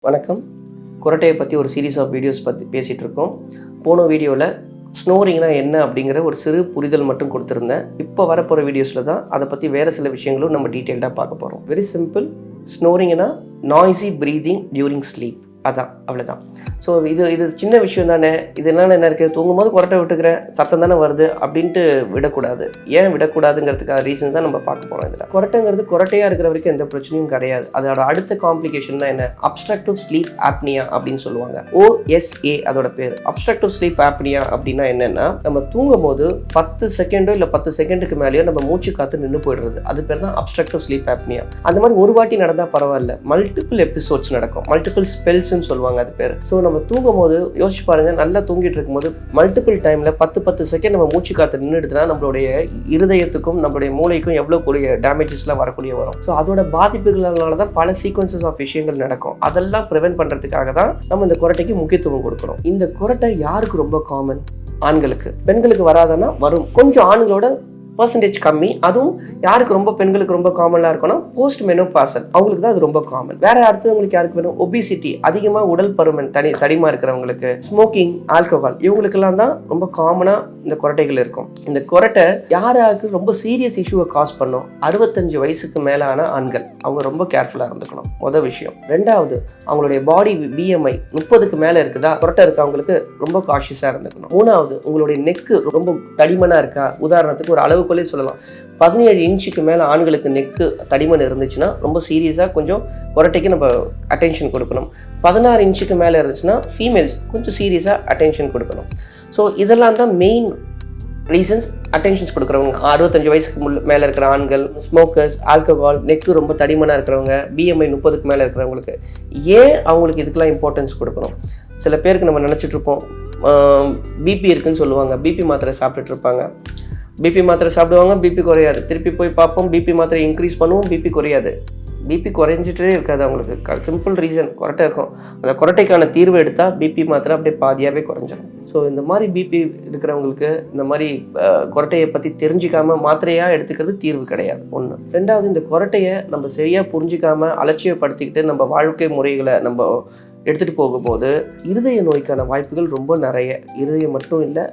வணக்கம். குரட்டையை பற்றி ஒரு சீரீஸ் ஆஃப் வீடியோஸ் பற்றி பேசிகிட்டு இருக்கோம். போன வீடியோவில் ஸ்னோரிங்னா என்ன அப்படிங்கிற ஒரு சிறு புரிதல் மட்டும் கொடுத்துருந்தேன். இப்போ வரப்போகிற வீடியோஸில் தான் அதை பற்றி வேறு சில விஷயங்களும் நம்ம டீட்டெயில்டாக பார்க்க போகிறோம். Very simple. ஸ்னோரிங்னா நாய்ஸி ப்ரீதிங் டியூரிங் ஸ்லீப். அதான், அவ்வளோதான். ஸோ இது சின்ன விஷயம் தானே, இதனால என்ன இருக்குது, தூங்கும்போது குரட்டை விட்டுக்கிறேன், சத்தம் தானே வருது அப்படின்ட்டு விடக்கூடாது. ஏன் விடக்கூடாதுங்கிறதுக்காக ரீசன்ஸ் தான் நம்ம பார்க்க போகிறோம். இதில் குரட்டைங்கிறது குரட்டையாக இருக்கிற வரைக்கும் எந்த பிரச்சனையும் கிடையாது. அதோட அடுத்த காம்ப்ளிகேஷன் தான் என்ன, அப்ஸ்ட்ரக்டிவ் ஸ்லீப் ஆப்னியா அப்படின்னு சொல்லுவாங்க. OSA அதோட பேர். அப்ஸ்ட்ரக்டிவ் ஸ்லீப் ஆப்னியா அப்படின்னா என்னென்னா, நம்ம தூங்கும் போது 10 செகண்டோ இல்லை 10 செகண்டுக்கு மேலேயோ நம்ம மூச்சு காற்று நின்று போயிடுறது. அது பேர் தான் அப்ஸ்ட்ரக்டிவ் ஸ்லீப் ஆப்னியா. அந்த மாதிரி ஒரு வாட்டி நடந்தால் பரவாயில்ல, மல்டிபிள் எபிசோட்ஸ் நடக்கும், மல்டிபிள் ஸ்பெல்ஸ் சொல்லுவாங்க அது பேர். ஸோ நம்ம தூங்கும் போது யோசிச்சு பாருங்க, நல்லா தூங்கிட்டு இருக்கும்போது மல்டிபிள் டைம்ல 10 செகண்ட் நம்ம மூச்சு காத்து நின்றுடுதுன்னா நம்மளுடைய இருதயத்துக்கும் நம்மளுடைய மூளைக்கும் எவ்வளவு கூடிய டேமேஜஸ்லாம் வரக்கூடிய வரும். ஸோ அதோட பாதிப்புகளால தான் பல சீக்வன்சஸ் ஆஃப் விஷயங்கள் நடக்கும். அதெல்லாம் ப்ரிவென்ட் பண்றதுக்காக தான் நம்ம இந்த குரட்டைக்கு முக்கியத்துவம் கொடுக்கணும். இந்த குரட்டை யாருக்கு ரொம்ப காமன்? ஆண்களுக்கு. பெண்களுக்கு வராதன்னா வரும். கொஞ்சம் ஆண்களோட பர்சன்டேஜ் கம்மி. அதுவும் யாருக்கு ரொம்ப, பெண்களுக்கு ரொம்ப காமனாக இருக்கும்னா போஸ்ட் மெனோபாசல், அவங்களுக்கு தான் அது ரொம்ப காமன். வேற அடுத்தவங்களுக்கு யாருக்கு வேணும், ஒபிசிட்டி, அதிகமாக உடல் பருமன், தடிமா இருக்கிறவங்களுக்கு, ஸ்மோக்கிங், ஆல்கஹால், இவங்களுக்கெல்லாம் தான் ரொம்ப காமனாக இந்த குரட்டைகள் இருக்கும். இந்த குரட்டை யாராருக்கு ரொம்ப சீரியஸ் இஷ்யூவை காஸ் பண்ணும், 65 வயசுக்கு மேலான ஆண்கள். அவங்க ரொம்ப கேர்ஃபுல்லாக இருந்துக்கணும், மொதல் விஷயம். ரெண்டாவது, அவங்களுடைய பாடி BMI 30க்கு மேலே இருக்குதா, குரட்டை இருக்கவங்களுக்கு ரொம்ப காஷியஸாக இருந்துக்கணும். மூணாவது, உங்களுடைய நெக்கு ரொம்ப தடிமனாக இருக்கா, உதாரணத்துக்கு ஒரு அளவு சொல்லலாம், 17 இன்ச்சுக்கு மேலே ஆண்களுக்கு நெக்கு தடிமன் இருந்துச்சுன்னா ரொம்ப சீரியஸாக கொஞ்சம் குரட்டைக்கு நம்ம அட்டென்ஷன் கொடுக்கணும். 16 இன்ச்சுக்கு மேலே இருந்துச்சுன்னா ஃபீமேல்ஸ் கொஞ்சம் சீரியஸாக அட்டென்ஷன் கொடுக்கணும். ஸோ இதெல்லாம் தான் மெயின் ரீசன்ஸ். அட்டென்ஷன்ஸ் கொடுக்குறவங்க 65 வயசுக்கு மேலே இருக்கிற ஆண்கள், ஸ்மோக்கர்ஸ், ஆல்கஹால், நெக்கு ரொம்ப தடிமனாக இருக்கிறவங்க, BMI 30க்கு மேலே இருக்கிறவங்களுக்கு. ஏன் அவங்களுக்கு இதுக்கெல்லாம் இம்பார்ட்டன்ஸ் கொடுக்கணும்? சில பேருக்கு நம்ம நினச்சிட்டு இருப்போம், BP இருக்குன்னு சொல்லுவாங்க, BP மாத்திரை சாப்பிட்டுட்டு இருப்பாங்க. BP மாத்திரை சாப்பிடுவாங்க, BP குறையாது. திருப்பி போய் பார்ப்போம், BP மாத்திரை இன்க்ரீஸ் பண்ணுவோம், BP குறையாது. BP குறைஞ்சிட்டே இருக்காது அவங்களுக்கு. சிம்பிள் ரீசன், குரட்டை இருக்கும். அந்த குரட்டைக்கான தீர்வு எடுத்தால் BP மாத்திரை அப்படியே பாதியாகவே குறைஞ்சிடும். ஸோ இந்த மாதிரி BP இருக்கிறவங்களுக்கு இந்த மாதிரி குரட்டையை பற்றி தெரிஞ்சிக்காம மாத்திரையாக எடுத்துக்கிறது தீர்வு கிடையாது. ஒன்று. ரெண்டாவது, இந்த குரட்டையை நம்ம சரியாக புரிஞ்சிக்காமல் அலட்சியப்படுத்திக்கிட்டு நம்ம வாழ்க்கை முறைகளை நம்ம எடுத்துகிட்டு போகும்போது இருதய நோய்க்கான வாய்ப்புகள் ரொம்ப நிறைய. இருதயம் மட்டும் இல்லை,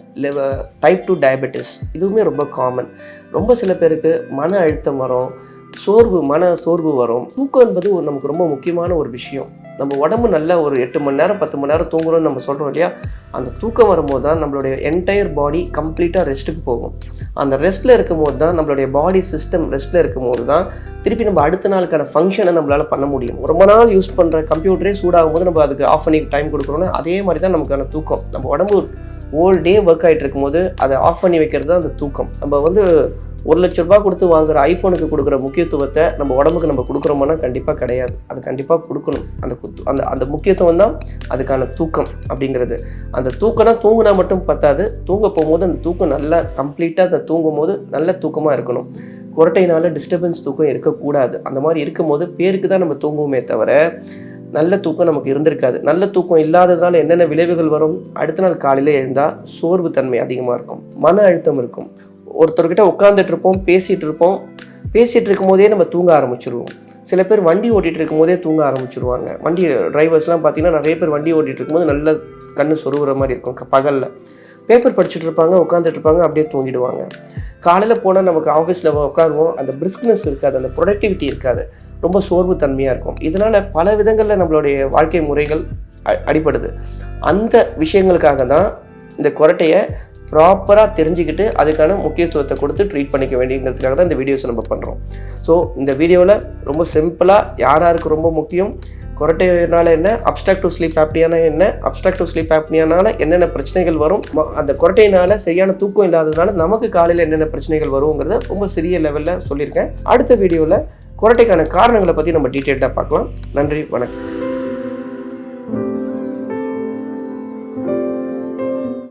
டைப் 2 டயபெட்டிஸ் இதுவுமே ரொம்ப காமன். ரொம்ப சில பேருக்கு மன அழுத்தம் வரும், மன சோர்வு வரும். தூக்கம் என்பது நமக்கு ரொம்ப முக்கியமான ஒரு விஷயம். நம்ம உடம்பு நல்ல ஒரு 8 மணி நேரம் 10 மணி நேரம் தூங்குறோம்னு நம்ம சொல்கிறோம் இல்லையா, அந்த தூக்கம் வரும்போது தான் நம்மளுடைய என்டையர் பாடி கம்ப்ளீட்டாக ரெஸ்ட்டுக்கு போகும். அந்த ரெஸ்ட்டில் இருக்கும் போது தான் நம்மளுடைய பாடி சிஸ்டம் ரெஸ்ட்டில் இருக்கும் போது தான் திருப்பி நம்ம அடுத்த நாளுக்கான ஃபங்க்ஷனை நம்மளால் பண்ண முடியும். ரொம்ப நாள் யூஸ் பண்ணுற கம்ப்யூட்டரே சூடாகும் போது நம்ம அதுக்கு ஆஃப் பண்ணி டைம் கொடுக்குறோன்னா அதே மாதிரி தான் நமக்கான தூக்கம். நம்ம உடம்பு ஹோல் டே ஒர்க் ஆகிட்டு இருக்கும்போது அதை ஆஃப் பண்ணி வைக்கிறது தான் அந்த தூக்கம். நம்ம வந்து 1 லட்ச ரூபா கொடுத்து வாங்குற ஐஃபோனுக்கு கொடுக்குற முக்கியத்துவத்தை நம்ம உடம்புக்கு நம்ம கொடுக்குறோம்னா கண்டிப்பாக கிடையாது. அது கண்டிப்பாக கொடுக்கணும். அந்த முக்கியத்துவம் தான் அதுக்கான தூக்கம் அப்படிங்கிறது. அந்த தூக்கம்னா தூங்கினா மட்டும் பத்தாது, தூங்க போகும்போது அந்த தூக்கம் நல்லா கம்ப்ளீட்டாக அதை தூங்கும் போது நல்ல தூக்கமாக இருக்கணும். குரட்டையினால டிஸ்டர்பன்ஸ் தூக்கம் இருக்கக்கூடாது. அந்த மாதிரி இருக்கும்போது பேருக்கு தான் நம்ம தூங்குவோமே தவிர நல்ல தூக்கம் நமக்கு இருந்திருக்காது. நல்ல தூக்கம் இல்லாததுனால என்னென்ன விளைவுகள் வரும், அடுத்த நாள் காலையில் எழுந்தால் சோர்வு தன்மை அதிகமாக இருக்கும், மன அழுத்தம் இருக்கும். ஒருத்தர்கிட்ட உட்காந்துட்டு இருப்போம், பேசிகிட்டு இருக்கும் போதே நம்ம தூங்க ஆரம்பிச்சிருவோம். சில பேர் வண்டி ஓட்டிகிட்டு இருக்கும் போதே தூங்க ஆரம்பிச்சிருவாங்க. வண்டி டிரைவர்ஸ்லாம் பார்த்தீங்கன்னா நிறைய பேர் வண்டி ஓட்டிகிட்டு இருக்கும்போது நல்ல கண்ணு சொருகிற மாதிரி இருக்கும். பகலில் பேப்பர் படிச்சுட்டு இருப்பாங்க, உட்காந்துட்டு இருப்பாங்க, அப்படியே தூங்கிடுவாங்க. காலையில் போனால் நமக்கு ஆஃபீஸில் உட்காருவோம், அந்த பிரிஸ்க்னஸ் இருக்காது, அந்த ப்ரொடக்டிவிட்டி இருக்காது, ரொம்ப சோர்வு தன்மையாக இருக்கும். இதனால் பல விதங்களில் நம்மளுடைய வாழ்க்கை முறைகள் அடிபடுது. அந்த விஷயங்களுக்காக தான் இந்த குரட்டையை ப்ராப்பராக தெரிஞ்சுக்கிட்டு அதுக்கான முக்கியத்துவத்தை கொடுத்து ட்ரீட் பண்ணிக்க வேண்டியங்கிறதுக்காக தான் இந்த வீடியோஸை நம்ம பண்ணுறோம். ஸோ இந்த வீடியோவில் ரொம்ப சிம்பிளாக யாருக்கு ரொம்ப முக்கியம், குரட்டையினால என்ன, அப்ஸ்ட்ரக்டிவ் ஸ்லீப் ஆப்னியானா என்ன, அப்ஸ்ட்ரக்டிவ் ஸ்லீப் ஆப்னியானால என்னென்ன பிரச்சனைகள் வரும், அந்த குரட்டையினால சரியான தூக்கம் இல்லாததுனால நமக்கு காலையில் என்னென்ன பிரச்சனைகள் வருங்கிறத ரொம்ப சிறிய லெவலில் சொல்லியிருக்கேன். அடுத்த வீடியோவில் குரட்டைக்கான காரணங்களை பற்றி நம்ம டீட்டெயில்டாக பார்க்கலாம். நன்றி, வணக்கம்.